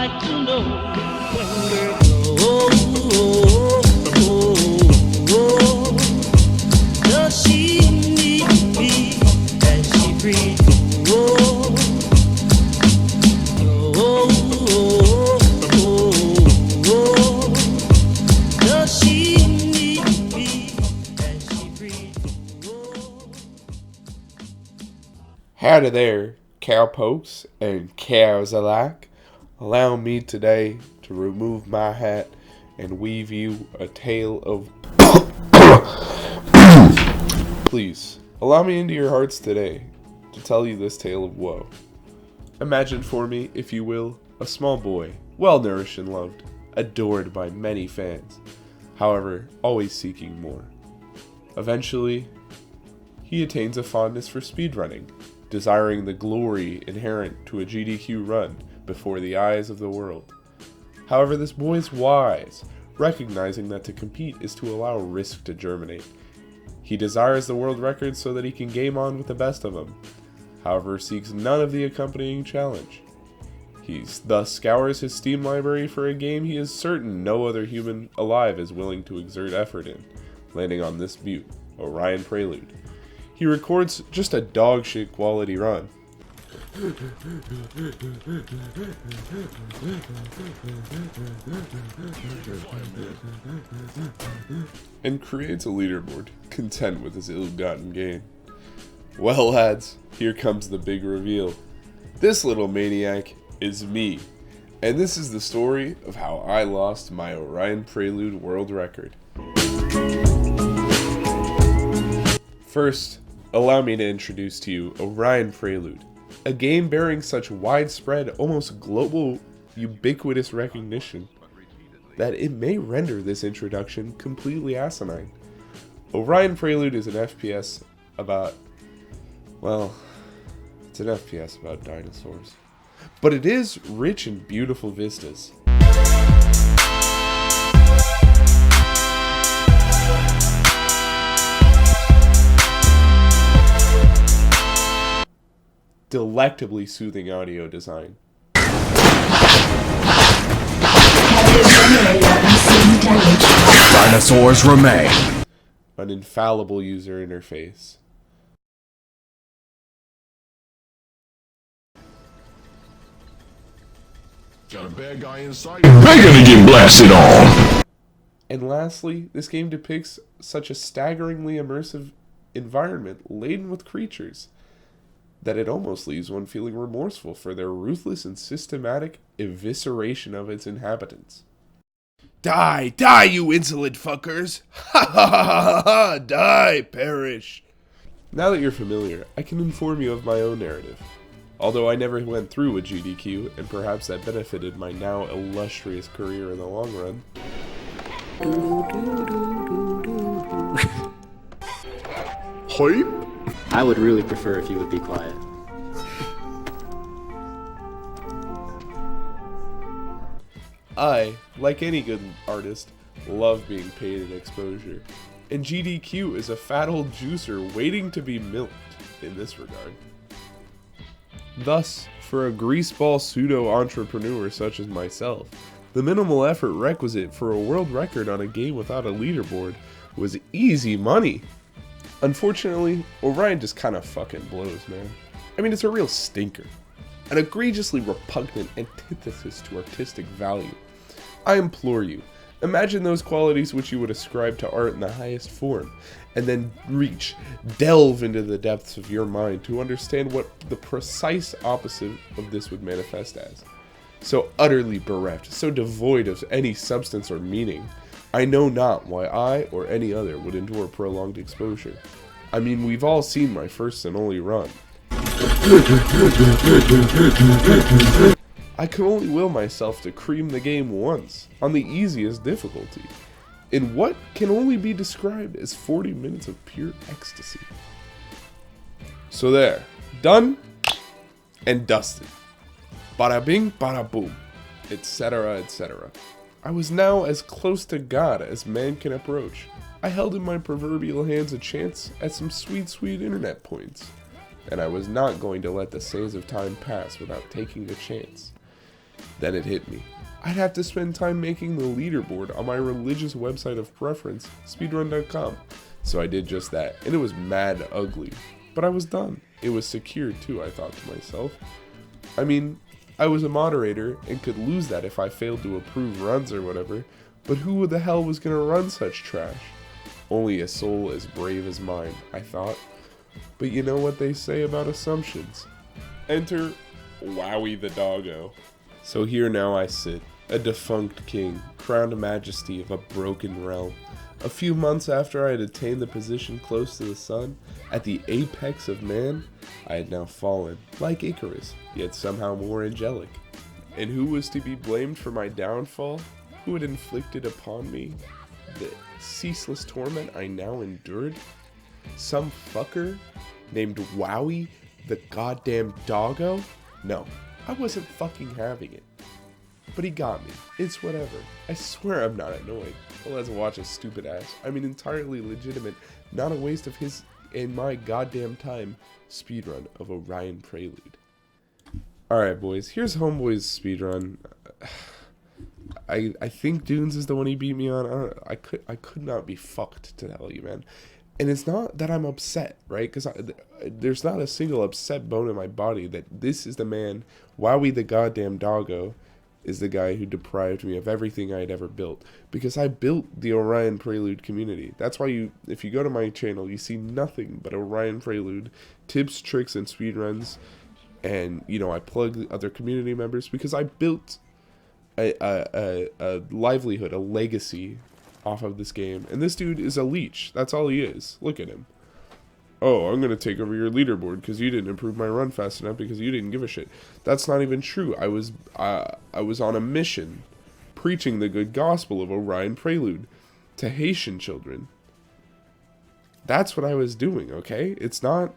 like to know when does she need me as she breathes? Does she need me as she breathes? Howdy there, cowpokes and cows alike. Allow me today to remove my hat and weave you a tale of... Please, allow me into your hearts today to tell you this tale of woe. Imagine for me, if you will, a small boy, well-nourished and loved, adored by many fans, however, always seeking more. Eventually, he attains a fondness for speedrunning, desiring the glory inherent to a GDQ run before the eyes of the world. However, this boy is wise, recognizing that to compete is to allow risk to germinate. He desires the world record so that he can game on with the best of them, however seeks none of the accompanying challenge. He thus scours his Steam library for a game he is certain no other human alive is willing to exert effort in, landing on this beaut, Orion Prelude. He records just a dogshit quality run. And creates a leaderboard, content with his ill-gotten gain. Well, lads, here comes the big reveal. This little maniac is me, and this is the story of how I lost my Orion Prelude world record. First, allow me to introduce to you Orion Prelude, a game bearing such widespread, almost global, ubiquitous recognition that it may render this introduction completely asinine. Orion Prelude is an FPS about, well, it's an FPS about dinosaurs. But it is rich in beautiful vistas. Delectably soothing audio design. Dinosaurs remain. An infallible user interface. Got a bad guy inside. They're gonna get blasted on. And lastly, this game depicts such a staggeringly immersive environment laden with creatures that it almost leaves one feeling remorseful for their ruthless and systematic evisceration of its inhabitants. Die, die, you insolent fuckers! Ha ha ha ha ha! Die, perish! Now that you're familiar, I can inform you of my own narrative. Although I never went through a GDQ, and perhaps that benefited my now illustrious career in the long run. Hype? I would really prefer if you would be quiet. I, like any good artist, love being paid in exposure, and GDQ is a fat old juicer waiting to be milked in this regard. Thus, for a greaseball pseudo-entrepreneur such as myself, the minimal effort requisite for a world record on a game without a leaderboard was easy money. Unfortunately, Orion just kinda fucking blows, man. I mean, it's a real stinker. An egregiously repugnant antithesis to artistic value. I implore you, imagine those qualities which you would ascribe to art in the highest form, and then delve into the depths of your mind to understand what the precise opposite of this would manifest as. So utterly bereft, so devoid of any substance or meaning, I know not why I or any other would endure prolonged exposure. I mean, we've all seen my first and only run. I could only will myself to cream the game once, on the easiest difficulty, in what can only be described as 40 minutes of pure ecstasy. So there, done and dusted. Bada bing, bada boom, etc., etc. I was now as close to God as man can approach. I held in my proverbial hands a chance at some sweet, sweet internet points, and I was not going to let the sands of time pass without taking the chance. Then it hit me. I'd have to spend time making the leaderboard on my religious website of preference, speedrun.com. So I did just that, and it was mad ugly. But I was done. It was secure too, I thought to myself. I mean, I was a moderator and could lose that if I failed to approve runs or whatever, but who the hell was gonna run such trash? Only a soul as brave as mine, I thought. But you know what they say about assumptions. Enter Wowie the Doggo. So here now I sit, a defunct king, crowned majesty of a broken realm. A few months after I had attained the position close to the sun, at the apex of man, I had now fallen, like Icarus, yet somehow more angelic. And who was to be blamed for my downfall? Who had inflicted upon me the ceaseless torment I now endured? Some fucker named Wowie the goddamn Doggo? No, I wasn't fucking having it. But he got me. It's whatever. I swear I'm not annoyed. Well, let's watch his stupid ass. I mean, entirely legitimate, not a waste of his and my goddamn time speedrun of Orion Prelude. Alright, boys. Here's Homeboy's speedrun. I think Dunes is the one he beat me on. I could not be fucked to tell you, man. And it's not that I'm upset, right? Because there's not a single upset bone in my body that this is the man, Wowie the goddamn Doggo, is the guy who deprived me of everything I had ever built. Because I built the Orion Prelude community. That's why if you go to my channel, you see nothing but Orion Prelude, tips, tricks, and speedruns. And, you know, I plug other community members because I built a livelihood, a legacy off of this game. And this dude is a leech. That's all he is. Look at him. Oh, I'm going to take over your leaderboard because you didn't improve my run fast enough because you didn't give a shit. That's not even true. I was on a mission preaching the good gospel of Orion Prelude to Haitian children. That's what I was doing, okay? It's not...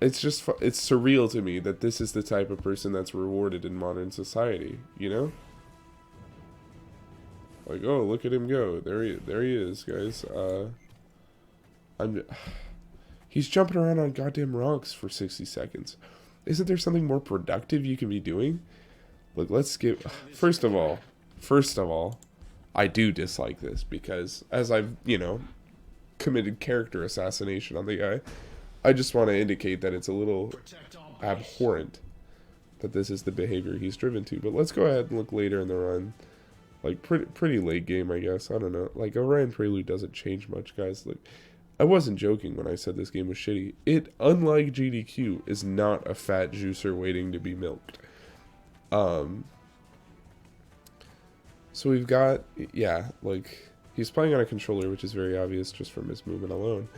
It's just... It's surreal to me that this is the type of person that's rewarded in modern society, you know? Like, oh, look at him go. There he is, guys. He's jumping around on goddamn rocks for 60 seconds. Isn't there something more productive you can be doing? Look, let's skip. First of all, I do dislike this because as I've, you know, committed character assassination on the guy, I just want to indicate that it's a little abhorrent that this is the behavior he's driven to. But let's go ahead and look later in the run. Like, pretty late game, I guess. I don't know. Like, Orion Prelude doesn't change much, guys. Like, I wasn't joking when I said this game was shitty. It, unlike GDQ, is not a fat juicer waiting to be milked. So we've got, yeah, like, he's playing on a controller, which is very obvious just from his movement alone.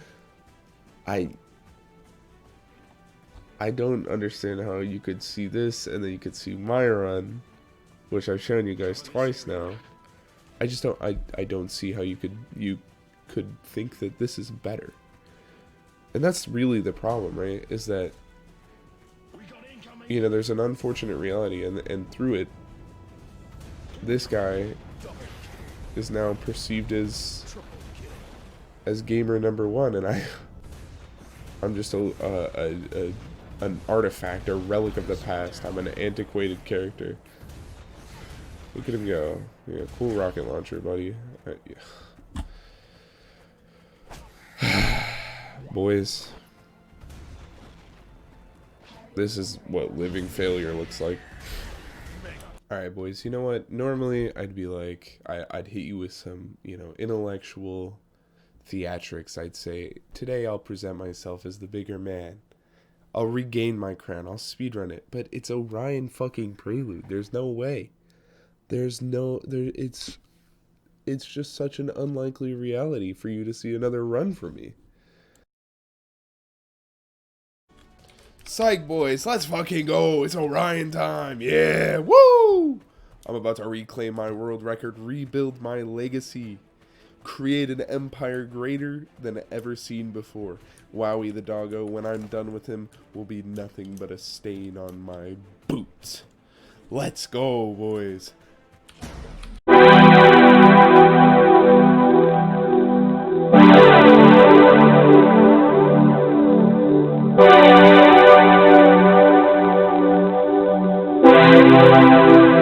I don't understand how you could see this and then you could see my run, which I've shown you guys twice now. I just don't, I don't see how you could think that this is better. And that's really the problem, right? Is that, you know, there's an unfortunate reality, and through it, this guy is now perceived as gamer number one, and I'm just an artifact, a relic of the past. I'm an antiquated character. Look at him go. Yeah, cool rocket launcher, buddy. Yeah. Boys, this is what living failure looks like. Alright, boys, you know what? Normally, I'd be like, I'd hit you with some, you know, intellectual theatrics. I'd say, today I'll present myself as the bigger man. I'll regain my crown. I'll speedrun it. But it's Orion fucking Prelude. There's no way. It's just such an unlikely reality for you to see another run from me. Psych, boys, let's fucking go. It's Orion time. Yeah, woo! I'm about to reclaim my world record, rebuild my legacy, create an empire greater than ever seen before. Wowie the Doggo, when I'm done with him, will be nothing but a stain on my boots. Let's go, boys. Thank